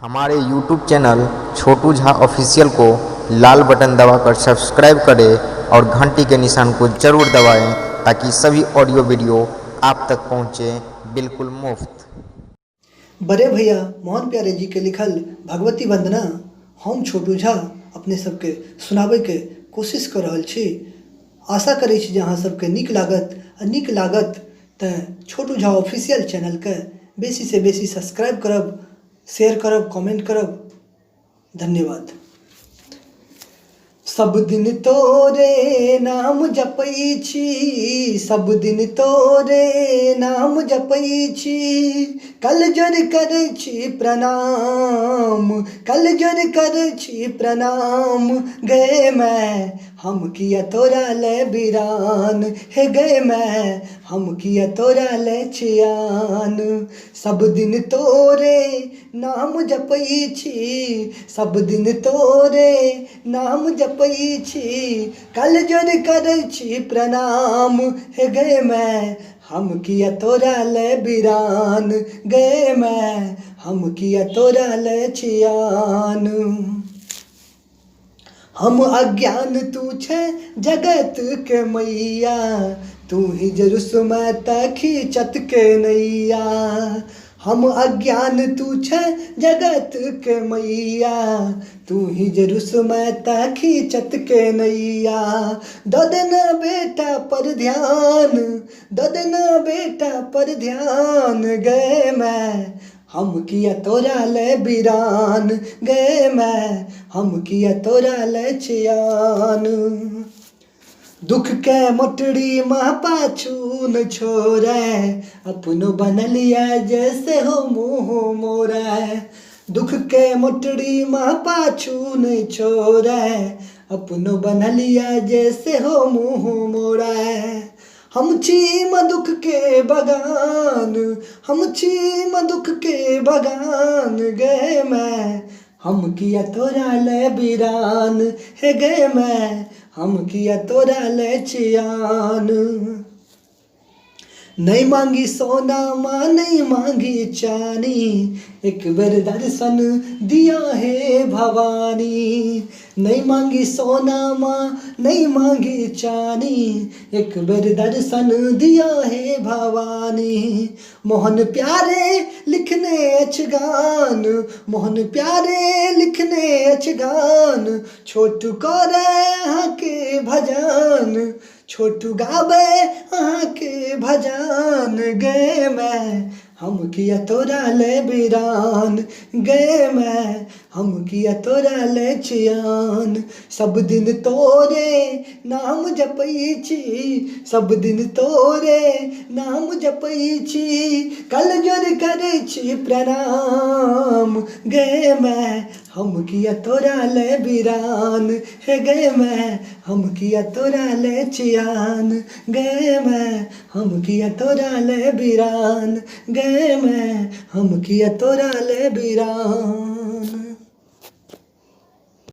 हमारे YouTube channel छोटू Jha official को लाल button दबाकर सब्सक्राइब करें और घंटी के निशान को ज़रूर दबाएं ताकि सभी ऑडियो वीडियो आप तक पहुंचे बिल्कुल मुफ्त। बड़े भैया मोहन प्यारे जी के लिखल भगवती वंदना हम छोटू झा अपने सबके सुनाबे के कोशिश कर रहल छी। आशा करै छी जे अहाँ सबके नीक लागत तऽ छोटू झा ऑफिशियल चैनल के बेसी से बेसी सब्सक्राइब करब, शेयर करब, कमेंट करब। धन्यवाद। सब दिन तोरे नाम जपै छी, सब दिन तोरे नाम जपै छी, कल जोर करै छी प्रणाम, कल जोर करै छी प्रणाम। गए मैं हम किया तोरा ले बिरान, हे गए मैं हम किया तोरा ले छियान। सब दिन तोरे नाम जपै छी, सब दिन तोरे नाम जपै छी, कल जोर करै छी प्रणाम। हे गए मैं हम किया तोरा ले बिरान, गए मैं हम किया तोरा ले छियान। हम अज्ञान तू छे जगत के मैया, तू ही जरुसमत खींचत के नैया। हम अज्ञान तू छे जगत के मैया, तू ही जरुसमत खींचत के नैया। दो देना बेटा पर ध्यान, दो देना बेटा पर ध्यान। गए मैं हम किया तोरा ले बिरान, गए मैं हम किया तोरा ले छियान। दुख के मोटड़ी माँ पाछू न छोड़े, अपनो बनलिया जैसे हो मुँह मोरे। दुख के मोटड़ी माँ पाछू न छोड़े, अपनो बनलिया जैसे हो मुँह मोरे। हम छी दुख के बगान, हम छी दुख के बगान। गए मैं हम किया तोरा ले बिरान, हे गए मैं हम किया तोरा ले छियान। नहीं मांगी सोना माँ नहीं मांगी चानी, एक बार दर्शन दिया है भवानी। नहीं मांगी सोना माँ नहीं मांगी चानी, एक बार दर्शन दिया है भवानी। मोहन प्यारे लिखने अच्छ गान, मोहन प्यारे लिखने अच्छ गान। छोटू करे अहाँ के भजन, छोटू गावे अहाँ के भजन। गए मैं हम किया तोरा ले बिरान, गए मैं हम किया तोरा ले छियान। सब दिन तोरे नाम जपै छी, सब दिन तोरे नाम जपै छी, कल जोर करै छी प्रणाम। गए मैं हम किया तोरा ले बिरान, हे गए मैं हम किया तोरा ले छियान। गए मैं हम किया तोरा ले बिरान, गए मैं हम किया तोरा ले बिरान।